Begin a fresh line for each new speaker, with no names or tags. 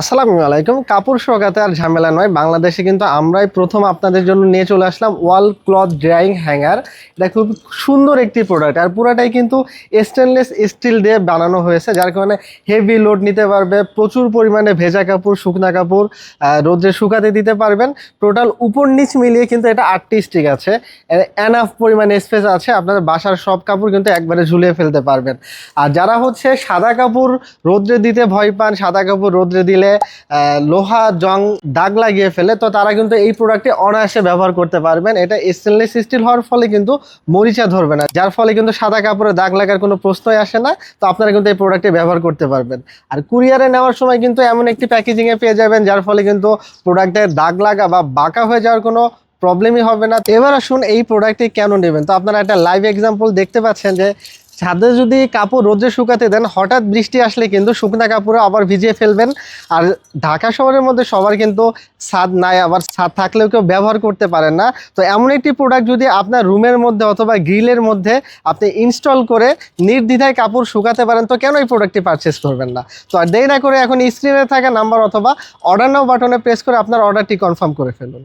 আসসালামু আলাইকুম। কাপড় শোকাতে আর ঝামেলা নয়, বাংলাদেশে কিন্তু আমরাই প্রথম আপনাদের জন্য নিয়ে চলে আসলাম ওয়াল ক্লথ ড্রাইং হ্যাঙ্গার। এটা খুব সুন্দর একটি প্রোডাক্ট, আর পুরাটাই কিন্তু স্টেনলেস স্টিল দিয়ে বানানো হয়েছে, যার কারণে হেভি লোড নিতে পারবে, প্রচুর পরিমাণে ভেজা কাপড় শুকনা কাপড় রোদ্রে শুকাতে দিতে পারবেন। টোটাল উপর নিচ মিলিয়ে কিন্তু এটা 8টি স্টিক আছে, এনাফ পরিমাণে স্পেস আছে, আপনাদের বাসার সব কাপড় কিন্তু একবারে ঝুলিয়ে ফেলতে পারবেন। আর যারা হচ্ছে সাদা কাপড় রোদ্রে দিতে ভয় পান, সাদা কাপড় রোদ্রে দিলে লোহা জং দাগ লাগিয়ে ফেলে, তো তারা কিন্তু এই প্রোডাক্টটি অনায়াসে ব্যবহার করতে পারবেন। এটা স্টেনলেস স্টিল হওয়ার ফলে কিন্তু মরিচা ধরবে না, যার ফলে কিন্তু সাদা কাপড়ে দাগ লাগার কোনো প্রশ্নই আসে না। তো আপনারা কিন্তু এই প্রোডাক্টটি ব্যবহার করতে পারবেন। আর কুরিয়ারে নেওয়ার সময় কিন্তু এমন একটি প্যাকেজিংয়ে পেয়ে যাবেন, যার ফলে কিন্তু প্রোডাক্টের দাগ লাগা বা বাঁকা হয়ে যাওয়ার কোনো প্রবলেমই হবে না। এবার আসুন এই প্রোডাক্টটি কেন নেবেন। তো আপনারা একটা লাইভ এক্সাম্পল দেখতে পাচ্ছেন যে ছাদে যদি কাপড় রোদে শুকাতে দেন, হঠাৎ বৃষ্টি আসলে কিন্তু শুকনা কাপড়ে আবার ভিজিয়ে ফেলবেন। আর ঢাকা শহরের মধ্যে সবার কিন্তু ছাদ নাই, আবার ছাদ থাকলেও কেউ ব্যবহার করতে পারেন না। তো এমন একটি প্রোডাক্ট যদি আপনার রুমের মধ্যে অথবা গ্রিলের মধ্যে আপনি ইনস্টল করে নির্দ্বিধায় কাপড় শুকাতে পারেন, তো কেন এই প্রোডাক্টটি পারচেস করবেন না। তো আর দেরি না করে এখন স্ক্রিনে থাকা নাম্বার অথবা অর্ডার নাও বাটনে প্রেস করে আপনার অর্ডারটি কনফার্ম করে ফেলুন।